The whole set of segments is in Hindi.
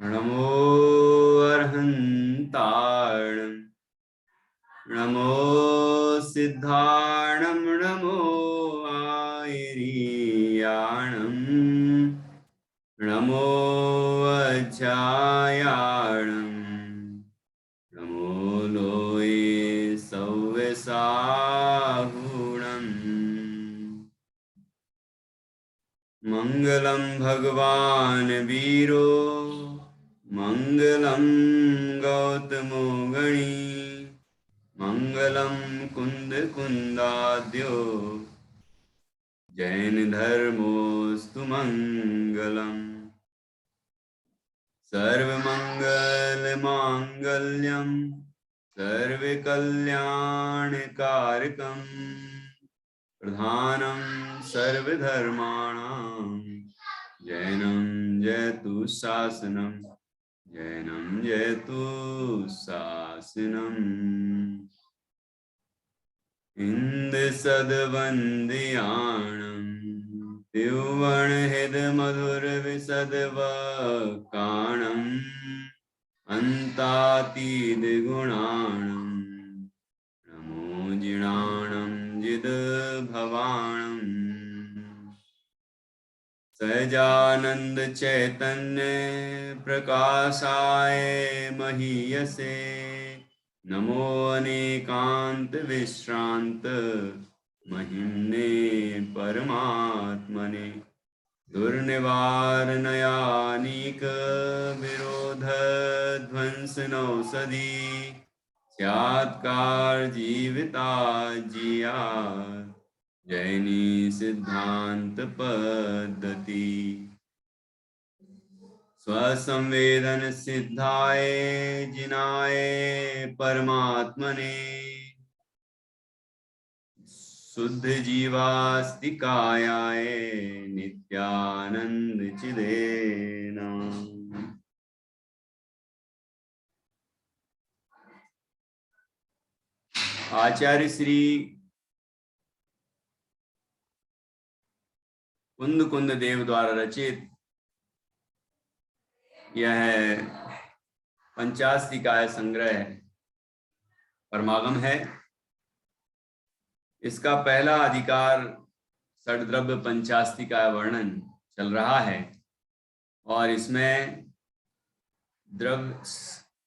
नमो अर्हन्ताणं नमो सिद्धाणं नमो आयर्याणं नमो वज्रायाणं नमो लोये सव्यसाहुणम् मंगलम भगवान वीरो मंगलम गौतमो गणी मंगलम कुंद कुंदाद्यो जैन धर्मोस्तु मंगलम सर्वमंगल मांगल्यम सर्वकल्याणकारकम प्रधानम सर्वधर्माणां जैनं जयतु शासनम जैनं जयतु शासनम इंद्रसद्वन्द्याणं दिव्वणहृदमधुरविशदवकाणम् अन्तातीतगुणाणं नमो जिणाणं जिद्भवाणम् सहजानंद चैतन्य प्रकाशाय महीयसे नमो अनेकांत विश्रांत महिम्ने परमात्मने दुर्निवारणायानीक विरोध ध्वंसनौषधि स्यात्कार जीविता जिया जैनी सिद्धांत पद्धति स्वसंवेदन सिद्धाय जिनाय परमात्मने शुद्ध जीवास्तिकायाय नित्यानंद चिदे नमः। आचार्य श्री कुंद कुंद देव द्वारा रचित यह पंचास्तिकाय संग्रह परमागम है। इसका पहला अधिकार षड्द्रव्य पंचास्तिकाय वर्णन चल रहा है और इसमें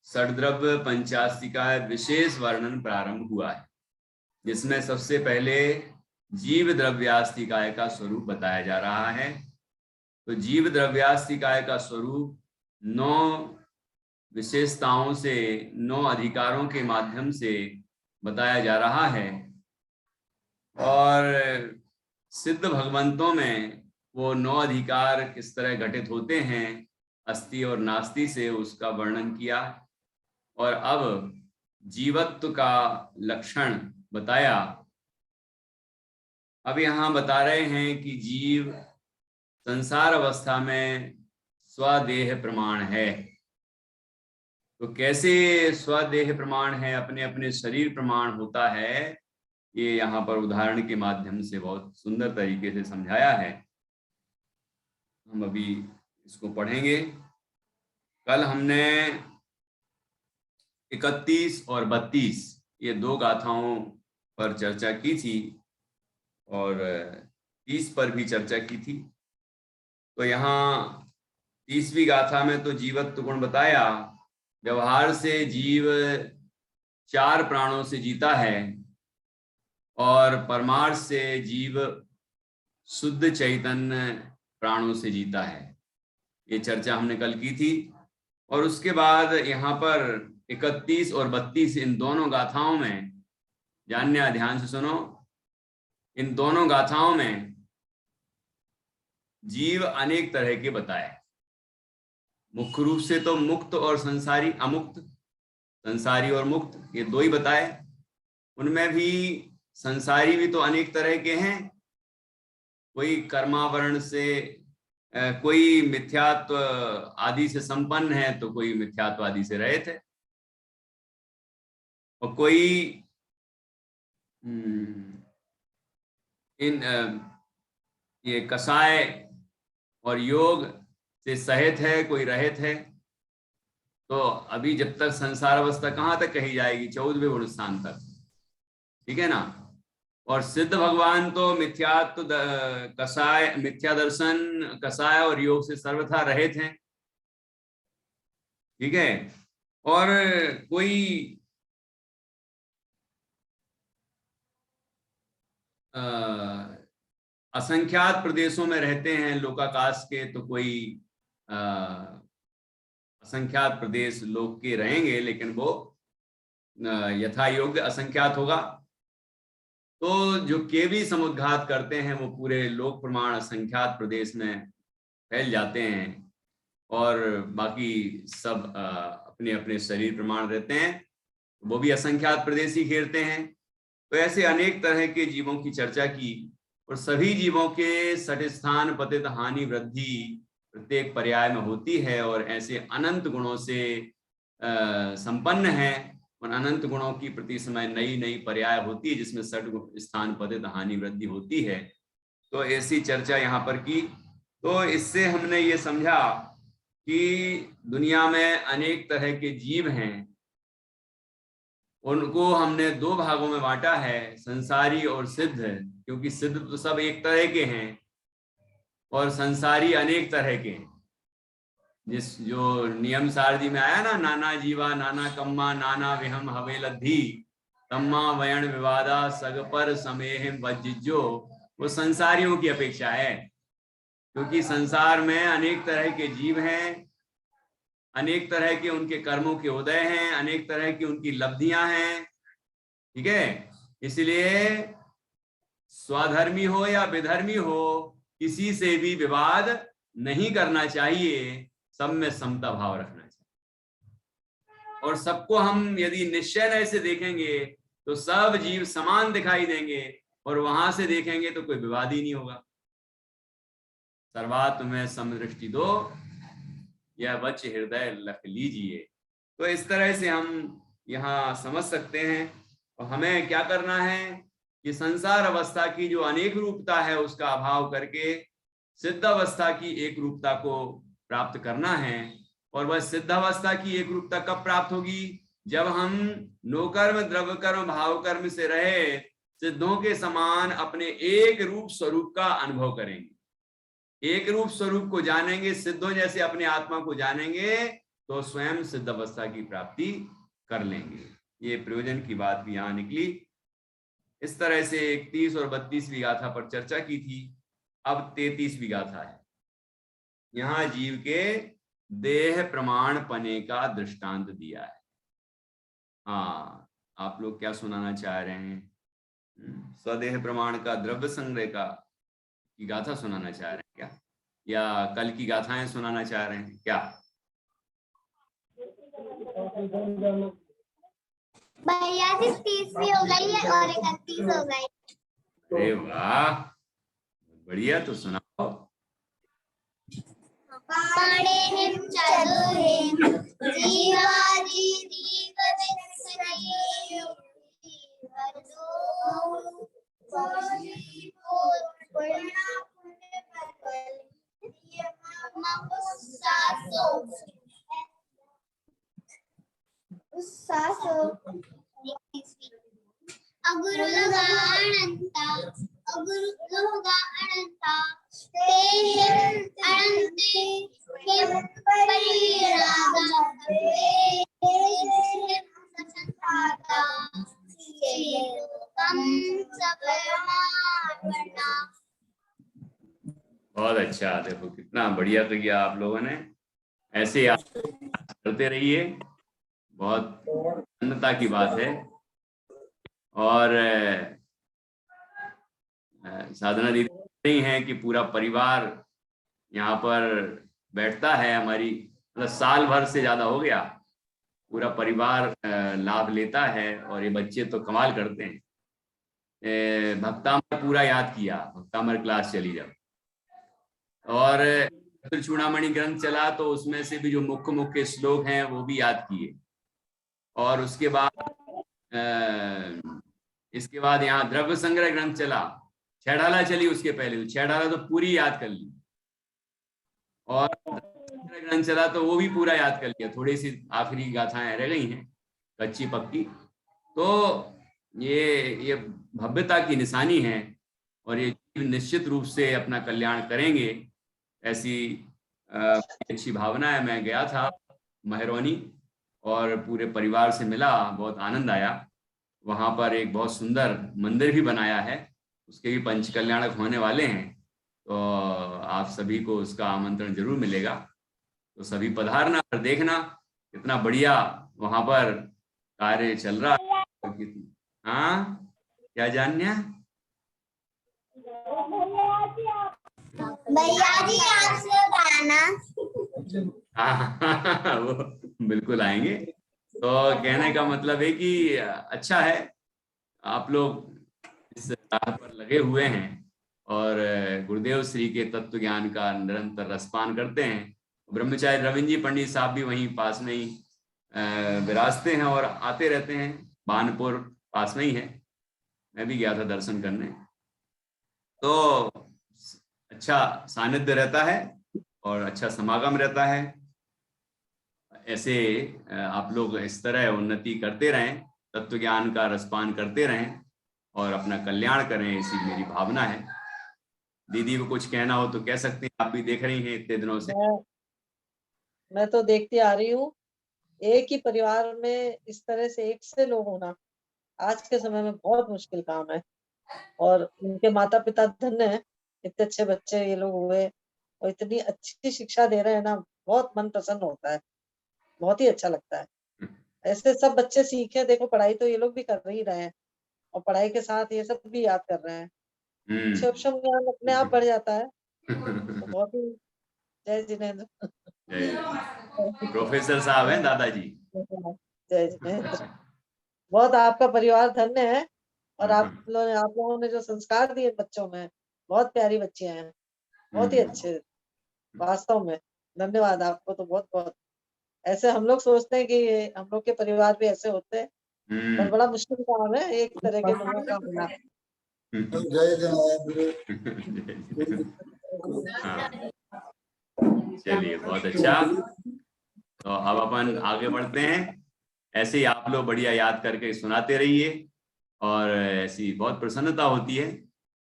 षड्द्रव्य पंचास्तिकाय विशेष वर्णन प्रारंभ हुआ है, जिसमें सबसे पहले जीव द्रव्यास्तिकाय का स्वरूप बताया जा रहा है। तो जीव द्रव्यास्तिकाय का स्वरूप 9 विशेषताओं से, 9 अधिकारों के माध्यम से बताया जा रहा है और सिद्ध भगवंतों में वो 9 अधिकार किस तरह घटित होते हैं अस्ति और नास्ति से, उसका वर्णन किया और अब जीवत्व का लक्षण बताया। अब यहाँ बता रहे हैं कि जीव संसार अवस्था में स्वदेह प्रमाण है। तो कैसे स्वदेह प्रमाण है, अपने अपने शरीर प्रमाण होता है, ये यहाँ पर उदाहरण के माध्यम से बहुत सुंदर तरीके से समझाया है। हम अभी इसको पढ़ेंगे। कल हमने 31 और 32 ये 2 गाथाओं पर चर्चा की थी और 30 पर भी चर्चा की थी। तो यहाँ 30वीं गाथा में तो जीवत्व गुण बताया। व्यवहार से जीव 4 प्राणों से जीता है और परमार्थ से जीव शुद्ध चैतन्य प्राणों से जीता है। ये चर्चा हमने कल की थी। और उसके बाद यहाँ पर 31 और 32 इन दोनों गाथाओं में, जानने ध्यान से सुनो, इन दोनों गाथाओं में जीव अनेक तरह के बताए। मुख्य रूप से तो मुक्त और संसारी, अमुक्त, संसारी और मुक्त, ये 2 ही बताए। उनमें भी संसारी भी तो अनेक तरह के हैं। कोई कर्मावरण से, कोई मिथ्यात्व आदि से संपन्न है तो कोई मिथ्यात्व आदि से रहित है, और कोई ये कसाय और योग से सहित है, कोई रहित है। तो अभी जब तक संसार अवस्था कहाँ तक कही जाएगी? 14वें गुण स्थान तक, ठीक है ना। और सिद्ध भगवान तो मिथ्यात्व कसाय, मिथ्या दर्शन, कसाय और योग से सर्वथा रहित हैं, ठीक है। और कोई असंख्यात प्रदेशों में रहते हैं लोकाकाश के, तो कोई असंख्यात प्रदेश लोक के रहेंगे, लेकिन वो यथा योग्य असंख्यात होगा। तो जो केवी समुद्घात करते हैं वो पूरे लोक प्रमाण असंख्यात प्रदेश में फैल जाते हैं, और बाकी सब अपने अपने शरीर प्रमाण रहते हैं, वो भी असंख्यात प्रदेश ही घेरते हैं। तो ऐसे अनेक तरह के जीवों की चर्चा की, और सभी जीवों के सठ स्थान पतित हानि वृद्धि प्रत्येक पर्याय में होती है, और ऐसे अनंत गुणों से संपन्न है। उन अनंत गुणों की प्रति समय नई नई पर्याय होती है, जिसमें सठ स्थान पतित हानि वृद्धि होती है। तो ऐसी चर्चा यहाँ पर की। तो इससे हमने ये समझा कि दुनिया में अनेक तरह के जीव हैं, उनको हमने दो भागों में बांटा है, संसारी और सिद्ध, क्योंकि सिद्ध तो सब एक तरह के हैं और संसारी अनेक तरह के हैं। जिस जो नियम सारदी में आया ना, नाना जीवा नाना कम्मा नाना विहम हवेलद्धि तम्मा वयण विवादा सगपर समेहिम वज्जिजो, वो संसारियों की अपेक्षा है, क्योंकि संसार में अनेक तरह के जीव हैं, अनेक तरह के उनके कर्मों के उदय हैं, अनेक तरह की उनकी लब्धियां हैं, ठीक है। इसलिए स्वधर्मी हो या विधर्मी हो, किसी से भी विवाद नहीं करना चाहिए, सब में समता भाव रखना चाहिए। और सबको हम यदि निश्चय से देखेंगे तो सब जीव समान दिखाई देंगे, और वहां से देखेंगे तो कोई विवाद ही नहीं होगा। सर्वात्म समदृष्टि दो, यह वच हृदय लख लीजिए। तो इस तरह से हम यहाँ समझ सकते हैं। और हमें क्या करना है कि संसार अवस्था की जो अनेक रूपता है उसका अभाव करके सिद्ध अवस्था की एक रूपता को प्राप्त करना है। और वह सिद्ध अवस्था की एक रूपता कब प्राप्त होगी? जब हम नोकर्म द्रव्य कर्म भाव कर्म से रहे सिद्धों के समान अपने एक रूप स्वरूप का अनुभव करेंगे, एक रूप स्वरूप को जानेंगे, सिद्धों जैसे अपने आत्मा को जानेंगे, तो स्वयं सिद्ध अवस्था की प्राप्ति कर लेंगे। ये प्रयोजन की बात भी यहाँ निकली। इस तरह से 31 और 32वीं गाथा पर चर्चा की थी। अब 33वीं गाथा है। यहाँ जीव के देह प्रमाण पने का दृष्टांत दिया है। हाँ, आप लोग क्या सुनाना चाह रहे हैं? स्वदेह प्रमाण का द्रव्य संग्रह का की गाथा सुनाना चाह रहे हैं क्या, या कल की गाथाएं सुनाना चाह रहे हैं क्या? भैया जी 30वीं हो गई है और 31 हो गई। अरे वाह, बढ़िया। तो सुनाओ। पढ़े हिम चलो जीवाजी अगुरु लगा अनंता, अगुरु लगा अनंता, ते अनंते के परिरागा संताता कम सबरमाना। बहुत अच्छा, देखो कितना बढ़िया किया आप लोगों ने। ऐसे आप करते रहिए, बहुत प्रसन्नता की बात है। और साधना दीदी नहीं है कि पूरा परिवार यहाँ पर बैठता है, हमारी मतलब साल भर से ज्यादा हो गया, पूरा परिवार लाभ लेता है। और ये बच्चे तो कमाल करते हैं। भक्तामर पूरा याद किया, भक्तामर क्लास चली जब, और चूड़ामणि ग्रंथ चला तो उसमें से भी जो मुख्य मुख्य श्लोक हैं वो भी याद किए। और उसके बाद इसके बाद यहाँ द्रव्य संग्रह ग्रंथ चला छह ढाला चली उसके पहले, छह ढाला तो पूरी याद कर ली, और ग्रंथ चला तो वो भी पूरा याद कर लिया, थोड़ी सी आखिरी गाथाएं रह गई हैं कच्ची पक्की। तो ये भव्यता की निशानी है, और ये निश्चित रूप से अपना कल्याण करेंगे, ऐसी अच्छी भावना है। मैं गया था महरौनी और पूरे परिवार से मिला, बहुत आनंद आया। वहां पर एक बहुत सुंदर मंदिर भी बनाया है, उसके भी पंच कल्याणक होने वाले हैं, तो आप सभी को उसका आमंत्रण जरूर मिलेगा। तो सभी पधारना और देखना कितना बढ़िया वहां पर कार्य चल रहा है। हाँ, क्या जानना? भैया जी आपसे बताना। हाँ वो बिल्कुल आएंगे। तो कहने का मतलब है कि अच्छा है आप लोग इस राह पर लगे हुए हैं और गुरुदेव श्री के तत्व ज्ञान का निरंतर रसपान करते हैं। ब्रह्मचारी रविंद्र जी पंडित साहब भी वहीं पास में ही विराजते हैं और आते रहते हैं, बानपुर पास में ही है, मैं भी गया था दर्शन करने। तो अच्छा सानिध्य रहता है और अच्छा समागम रहता है। ऐसे आप लोग इस तरह उन्नति करते रहें, तत्व ज्ञान का रसपान करते रहें और अपना कल्याण करें, ऐसी मेरी भावना है। दीदी को कुछ कहना हो तो कह सकते हैं, आप भी देख रही हैं इतने दिनों से। मैं तो देखती आ रही हूँ, एक ही परिवार में इस तरह से एक से लोग होना आज के समय में बहुत मुश्किल काम है, और उनके माता पिता धन्य हैं, इतने अच्छे बच्चे ये लोग हुए और इतनी अच्छी शिक्षा दे रहे हैं ना, बहुत मन प्रसन्न होता है, बहुत ही अच्छा लगता है। ऐसे सब बच्चे सीखे, देखो पढ़ाई तो ये लोग भी कर ही रहे हैं और पढ़ाई के साथ ये सब भी याद कर रहे हैं, सूक्ष्म ज्ञान अपने आप बढ़ जाता है। तो बहुत ही जय जिनेन्द्र। प्रोफेसर साहब हैं दादाजी। जय जिनेन्द्र। बहुत आपका परिवार धन्य है, और आप लोगों ने जो संस्कार दिए बच्चों में, बहुत प्यारी बच्चियां हैं, बहुत ही अच्छे, वास्तव में धन्यवाद आपको तो बहुत बहुत। ऐसे हम लोग सोचते हैं कि हम लोग के परिवार भी ऐसे होते हैं, पर बड़ा मुश्किल काम है एक तरह के लोगों का होना। चलिए बहुत अच्छा। तो अब अपन आगे बढ़ते हैं, ऐसे ही आप लोग बढ़िया याद करके सुनाते रहिए, और ऐसी बहुत प्रसन्नता होती है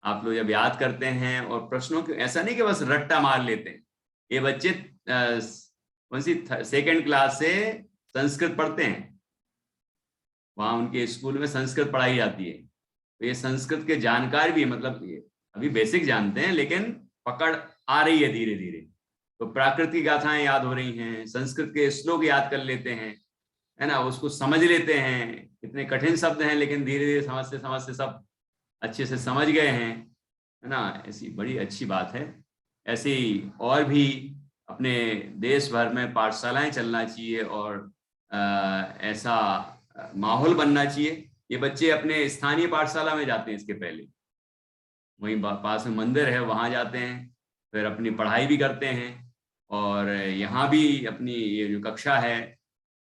आप लोग जब याद करते हैं। और प्रश्नों के ऐसा नहीं कि बस रट्टा मार लेते हैं, ये बच्चे कौन सी सेकेंड क्लास से संस्कृत पढ़ते हैं, वहां उनके स्कूल में संस्कृत पढ़ाई जाती है, तो ये संस्कृत के जानकार भी, मतलब ये अभी बेसिक जानते हैं लेकिन पकड़ आ रही है धीरे धीरे। तो प्राकृत की गाथाएं याद हो रही हैं, संस्कृत के श्लोक याद कर लेते हैं, है ना, उसको समझ लेते हैं। इतने कठिन शब्द हैं लेकिन धीरे धीरे समझते सब अच्छे से समझ गए हैं, है ना, ऐसी बड़ी अच्छी बात है। ऐसे ही और भी अपने देश भर में पाठशालाएं चलना चाहिए और ऐसा माहौल बनना चाहिए। ये बच्चे अपने स्थानीय पाठशाला में जाते हैं, इसके पहले वहीं पास में मंदिर है वहां जाते हैं, फिर अपनी पढ़ाई भी करते हैं, और यहाँ भी अपनी ये जो कक्षा है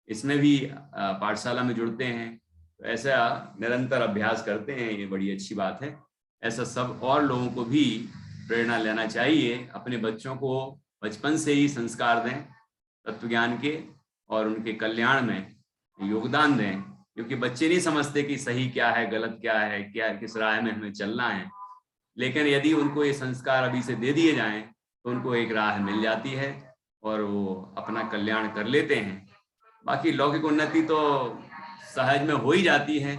इसमें भी पाठशाला में जुड़ते हैं। तो ऐसा निरंतर अभ्यास करते हैं, ये बड़ी अच्छी बात है। ऐसा सब और लोगों को भी प्रेरणा लेना चाहिए, अपने बच्चों को बचपन से ही संस्कार दें तत्व ज्ञान के, और उनके कल्याण में योगदान दें, क्योंकि बच्चे नहीं समझते कि सही क्या है गलत क्या है, क्या किस राह में हमें चलना है। लेकिन यदि उनको ये संस्कार अभी से दे दिए जाएं तो उनको एक राह मिल जाती है और वो अपना कल्याण कर लेते हैं। बाकी लौकिक उन्नति तो सहज में हो ही जाती है।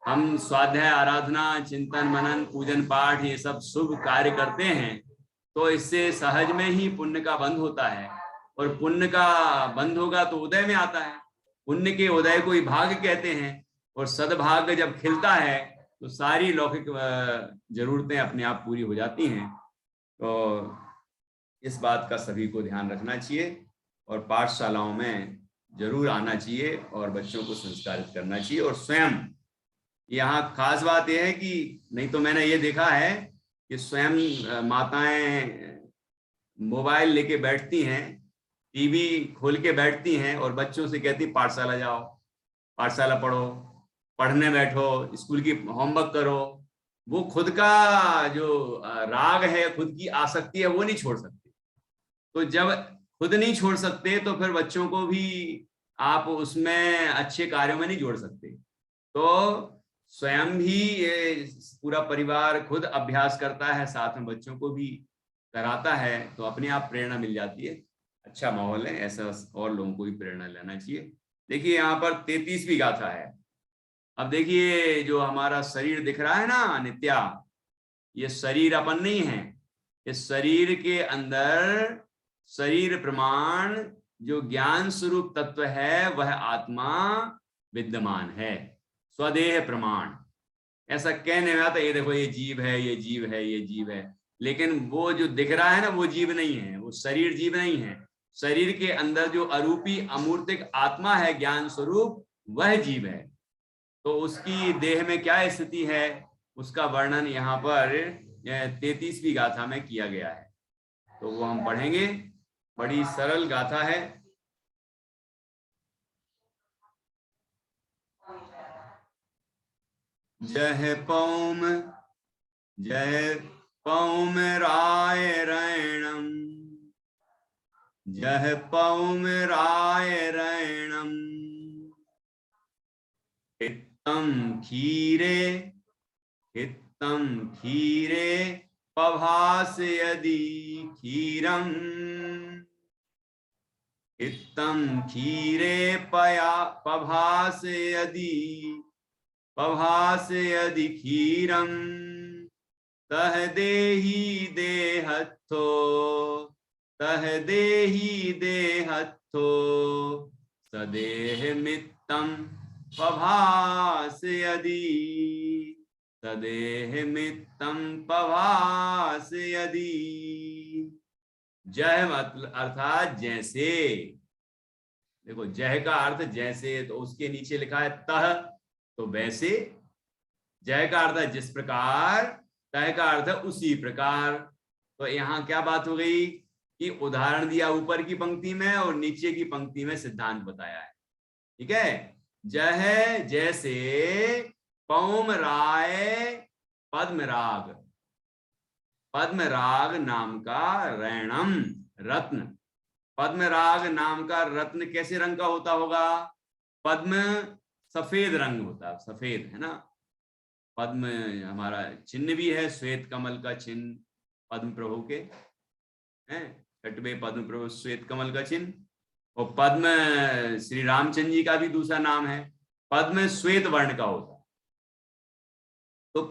हम स्वाध्याय आराधना चिंतन मनन पूजन पाठ ये सब शुभ कार्य करते हैं तो इससे सहज में ही पुण्य का बंध होता है, और पुण्य का बंध होगा तो उदय में आता है। पुण्य के उदय को ही भाग्य कहते हैं, और सद्भाग्य जब खिलता है तो सारी लौकिक जरूरतें अपने आप पूरी हो जाती हैं। तो इस बात का सभी को ध्यान रखना चाहिए और पाठशालाओं में जरूर आना चाहिए और बच्चों को संस्कारित करना चाहिए। और स्वयं यहाँ खास बात यह है कि नहीं तो मैंने ये देखा है कि स्वयं माताएं मोबाइल लेके बैठती हैं, टीवी खोल के बैठती हैं और बच्चों से कहती पाठशाला जाओ, पाठशाला पढ़ो, पढ़ने बैठो, स्कूल की होमवर्क करो, वो खुद का जो राग है, खुद की आसक्ति है, वो नहीं छोड़ सकते। तो जब खुद नहीं छोड़ सकते तो फिर बच्चों को भी आप उसमें अच्छे कार्यों में नहीं जोड़ सकते। तो स्वयं भी ये पूरा परिवार खुद अभ्यास करता है, साथ में बच्चों को भी कराता है, तो अपने आप प्रेरणा मिल जाती है। अच्छा माहौल है, ऐसा और लोगों को भी प्रेरणा लेना चाहिए। देखिए यहाँ पर 33वीं गाथा है। अब देखिए जो हमारा शरीर दिख रहा है ना नित्या, ये शरीर अपन नहीं है। इस शरीर के अंदर शरीर प्रमाण जो ज्ञान स्वरूप तत्व है वह आत्मा विद्यमान है, स्वदेह प्रमाण। ऐसा कहने में आता है ये देखो ये जीव है, ये जीव है, ये जीव है, लेकिन वो जो दिख रहा है ना वो जीव नहीं है, वो शरीर जीव नहीं है। शरीर के अंदर जो अरूपी अमूर्तिक आत्मा है ज्ञान स्वरूप, वह जीव है। तो उसकी देह में क्या स्थिति है उसका वर्णन यहाँ पर 33वीं गाथा में किया गया है। तो वो हम पढ़ेंगे, बड़ी सरल गाथा है। जय पौम राय रैणम, जय पौम राय रैणम, हित्तम खीरे पभास यदि खीरम, हित्तम खीरे पभास यदि खीरम, तह देहि देहत्थो सदेह मित्तम पभास यदि, सदेह मित्तम पभास यदि। जय मतलब अर्थात जैसे, देखो जय का अर्थ जैसे, तो उसके नीचे लिखा है तह, तो वैसे। जय का अर्थ है जिस प्रकार, तह का अर्थ है उसी प्रकार। तो यहाँ क्या बात हो गई कि उदाहरण दिया ऊपर की पंक्ति में और नीचे की पंक्ति में सिद्धांत बताया है। ठीक है, जय जैसे पौम राय पद्मराग, पद्मराग नाम का रैणम रत्न। पद्मराग नाम का रत्न कैसे रंग का होता होगा? पद्म सफेद रंग होता है, सफेद है ना। पद्म हमारा चिन्ह भी है, श्वेत कमल का चिन्ह पद्म प्रभु के हैं, छठवे पद्म प्रभु श्वेत कमल का चिन्ह। और पद्म श्री रामचंद्र जी का भी दूसरा नाम है, पद्म श्वेत वर्ण का होता है। तो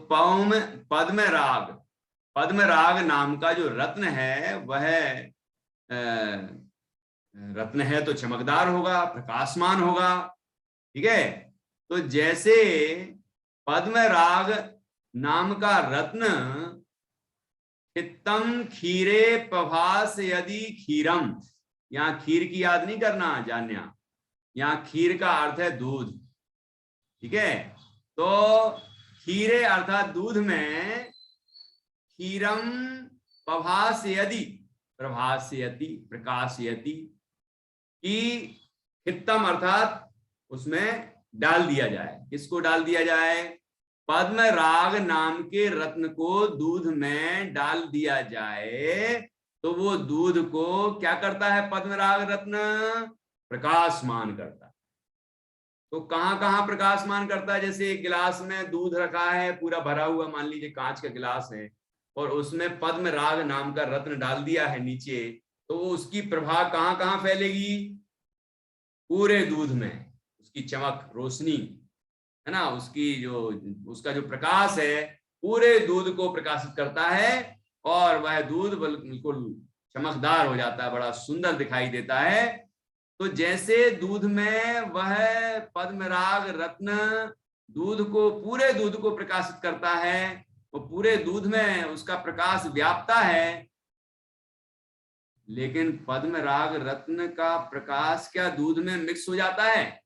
पद्म राग नाम का जो रत्न है वह रत्न है तो चमकदार होगा, प्रकाशमान होगा। ठीक है, तो जैसे पद्म राग नाम का रत्न, हित्तम खीरे पभास यदि खीरम, यहाँ खीर की याद नहीं करना जान्या, यहाँ खीर का अर्थ है दूध। ठीक है, तो खीरे अर्थात दूध में, खीरम पभासयति प्रभासयति प्रकाशयति, कि हित्तम अर्थात उसमें डाल दिया जाए। किसको डाल दिया जाए? पद्म राग नाम के रत्न को दूध में डाल दिया जाए, तो वो दूध को क्या करता है? पद्म राग रत्न प्रकाशमान करता है। तो कहां कहां प्रकाशमान करता है? जैसे एक गिलास में दूध रखा है पूरा भरा हुआ, मान लीजिए कांच का गिलास है, और उसमें पद्म राग नाम का रत्न डाल दिया है नीचे, तो उसकी प्रभा कहां कहां फैलेगी? पूरे दूध में। उसकी चमक, रोशनी है ना, उसका जो प्रकाश है पूरे दूध को प्रकाशित करता है, और वह दूध बिल्कुल चमकदार हो जाता है, बड़ा सुंदर दिखाई देता है। तो जैसे दूध में वह पद्मराग रत्न दूध को, पूरे दूध को प्रकाशित करता है, वो पूरे दूध में उसका प्रकाश व्यापता है, लेकिन पद्मराग रत्न का प्रकाश क्या दूध में मिक्स हो जाता है?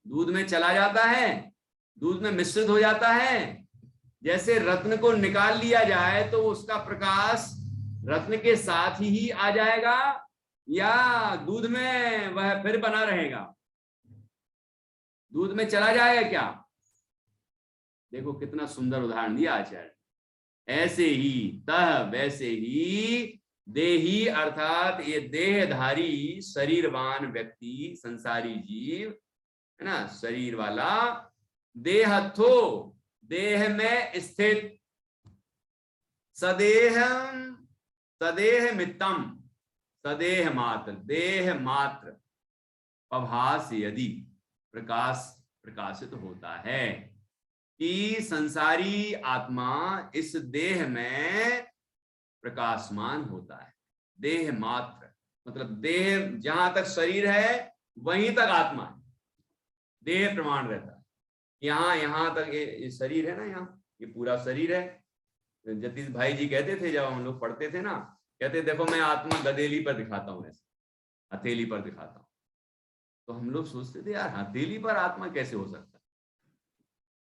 दूध में चला जाता है? दूध में मिश्रित हो जाता है? जैसे रत्न को निकाल लिया जाए तो उसका प्रकाश रत्न के साथ ही आ जाएगा, या दूध में वह फिर बना रहेगा? दूध में चला जाएगा क्या? देखो कितना सुंदर उदाहरण दिया आचार्य। ऐसे ही तह वैसे ही देही अर्थात ये देहधारी शरीरवान व्यक्ति संसारी जीव है ना, शरीर वाला, देहथो देह में स्थित, सदेहम सदेह मित्तम सदेह मात्र देह मात्र पभास यदि प्रकाशित होता है कि संसारी आत्मा इस देह में प्रकाशमान होता है। देह मात्र मतलब देह जहां तक शरीर है वहीं तक आत्मा है, देह प्रमाण रहता है। यहां तक ये शरीर है ना, यहाँ ये पूरा शरीर है। जतीश भाई जी कहते थे जब हम लोग पढ़ते थे ना, कहते देखो मैं आत्मा गदेली पर दिखाता हूँ, ऐसे हथेली पर दिखाता हूँ। तो हम लोग सोचते थे यार हथेली पर आत्मा कैसे हो सकता है,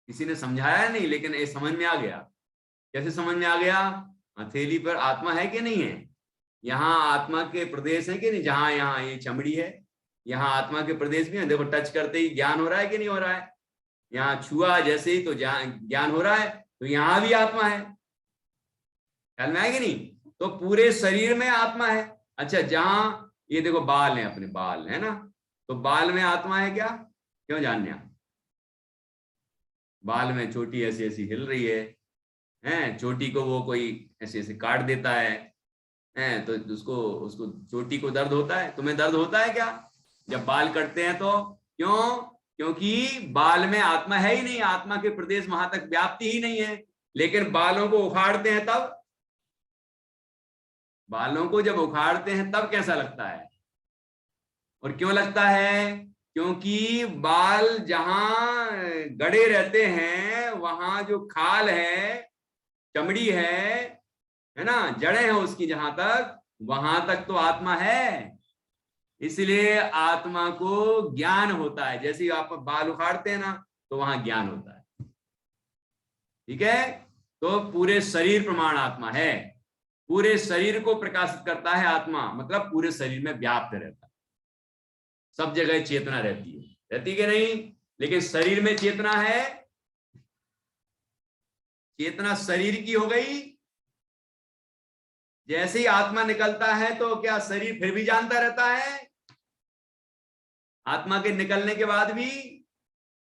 किसी ने समझाया नहीं, लेकिन ये समझ में आ गया। कैसे समझ में आ गया? हथेली पर आत्मा है कि नहीं है, यहाँ आत्मा के प्रदेश है कि नहीं, जहां यहाँ ये चमड़ी है यहाँ आत्मा के प्रदेश भी है। देखो टच करते ही ज्ञान हो रहा है कि नहीं हो रहा है, यहाँ छुआ जैसे ही तो ज्ञान हो रहा है, तो यहाँ भी आत्मा है। ख्याल में आए कि नहीं? तो पूरे शरीर में आत्मा है। अच्छा जहां ये देखो बाल है, अपने बाल है ना, तो बाल में आत्मा है क्या? क्यों जानने आप? बाल में चोटी ऐसी ऐसी हिल रही है, चोटी को वो कोई ऐसे ऐसे काट देता है, तो उसको चोटी को दर्द होता है। तुम्हें दर्द होता है क्या जब बाल कटते हैं? तो क्यों? क्योंकि बाल में आत्मा है ही नहीं, आत्मा के प्रदेश वहां तक व्याप्ति ही नहीं है। लेकिन बालों को उखाड़ते हैं तब, बालों को जब उखाड़ते हैं तब कैसा लगता है? और क्यों लगता है? क्योंकि बाल जहां गड़े रहते हैं वहां जो खाल है, चमड़ी है ना, जड़ें हैं उसकी, जहां तक वहां तक तो आत्मा है। इसलिए आत्मा को ज्ञान होता है। जैसे ही आप बाल उखाड़ते हैं ना तो वहां ज्ञान होता है। ठीक है, तो पूरे शरीर प्रमाण आत्मा है, पूरे शरीर को प्रकाशित करता है आत्मा, मतलब पूरे शरीर में व्याप्त रहता है, सब जगह चेतना रहती है, रहती कि नहीं? लेकिन शरीर में चेतना है, चेतना शरीर की हो गई। जैसे ही आत्मा निकलता है तो क्या शरीर फिर भी जानता रहता है? आत्मा के निकलने के बाद भी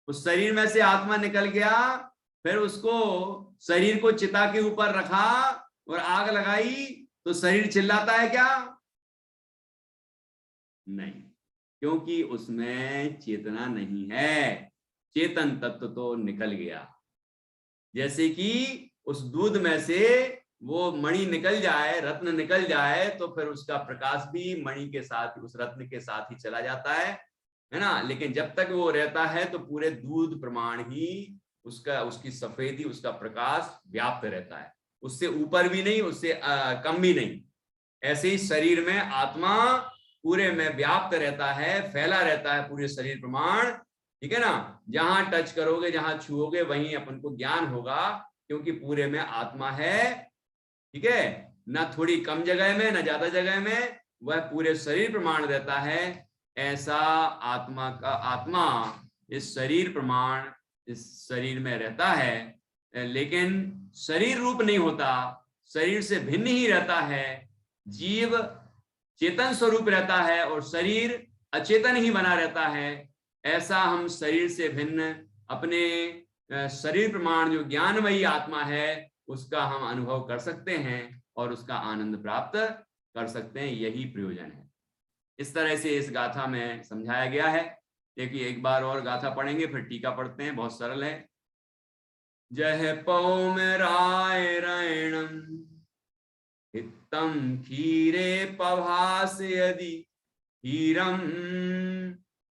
उस शरीर में से आत्मा निकल गया, फिर उसको शरीर को चिता के ऊपर रखा और आग लगाई तो शरीर चिल्लाता है क्या? नहीं, क्योंकि उसमें चेतना नहीं है, चेतन तत्व तो निकल गया। जैसे कि उस दूध में से वो मणि निकल जाए, रत्न निकल जाए, तो फिर उसका प्रकाश भी मणि के साथ, उस रत्न के साथ ही चला जाता है ना। लेकिन जब तक वो रहता है तो पूरे दूध प्रमाण ही उसकी सफेदी, उसका प्रकाश व्याप्त रहता है, उससे ऊपर भी नहीं, उससे कम भी नहीं। ऐसे ही शरीर में आत्मा पूरे में व्याप्त रहता है, फैला रहता है पूरे शरीर प्रमाण। ठीक है ना, जहां टच करोगे, जहां छुओगे, वहीं अपन को ज्ञान होगा, क्योंकि पूरे में आत्मा है। ठीक है, ना थोड़ी कम जगह में ना ज्यादा जगह में, वह पूरे शरीर प्रमाण रहता है। ऐसा आत्मा इस शरीर प्रमाण इस शरीर में रहता है, लेकिन शरीर रूप नहीं होता, शरीर से भिन्न ही रहता है। जीव चेतन स्वरूप रहता है और शरीर अचेतन ही बना रहता है। ऐसा हम शरीर से भिन्न अपने शरीर प्रमाण जो ज्ञानमयी आत्मा है उसका हम अनुभव कर सकते हैं और उसका आनंद प्राप्त कर सकते हैं। यही प्रयोजन है। इस तरह से इस गाथा में समझाया गया है। देखिए एक बार और गाथा पढ़ेंगे, फिर टीका पढ़ते हैं, बहुत सरल है। जय पौमराय रैणम हितम क्षीरे पभास यदि हीरम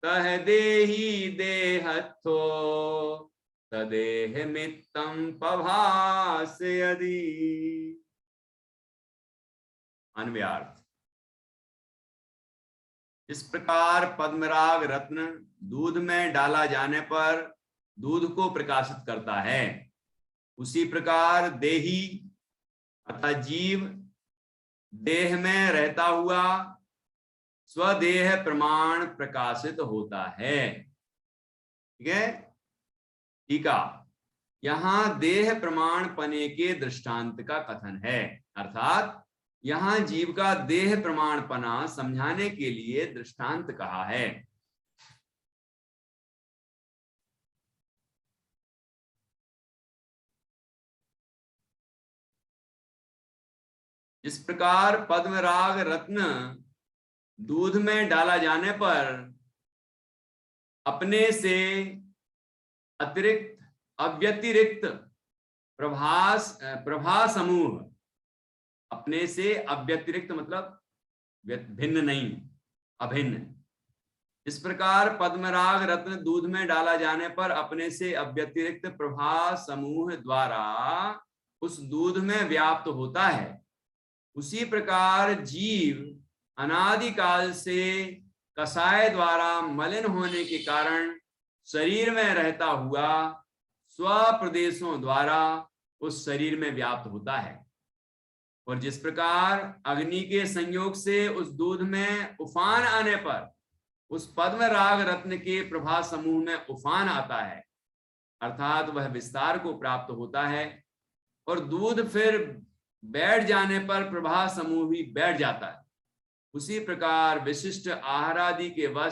तह देहि देहत्थो तदेह मित्तम पभास यदि। अन्वयार्थ। इस प्रकार पद्मराग रत्न दूध में डाला जाने पर दूध को प्रकाशित करता है, उसी प्रकार देही अर्थात जीव देह में रहता हुआ स्वदेह प्रमाण प्रकाशित होता है। ठीक है, टीका। यहाँ देह प्रमाण पने के दृष्टांत का कथन है, अर्थात यहाँ जीव का देह प्रमाण पना समझाने के लिए दृष्टांत कहा है। जिस प्रकार पद्मराग रत्न दूध में डाला जाने पर अपने से अव्यतिरिक्त प्रभा समूह, अपने से अव्यतिरिक्त मतलब भिन्न नहीं, अभिन्न। इस प्रकार पद्मराग रत्न दूध में डाला जाने पर अपने से अव्यतिरिक्त प्रभा समूह द्वारा उस दूध में व्याप्त होता है, उसी प्रकार जीव अनादिकाल से कसाय द्वारा मलिन होने के कारण शरीर में रहता हुआ स्वप्रदेशों द्वारा उस शरीर में व्याप्त होता है। और जिस प्रकार अग्नि के संयोग से उस दूध में उफान आने पर उस पद्मराग रत्न के प्रभा समूह में उफान आता है, अर्थात वह विस्तार को प्राप्त होता है, और दूध फिर बैठ जाने पर प्रभा समूह भी बैठ जाता है। उसी प्रकार विशिष्ट आहार आदि के वश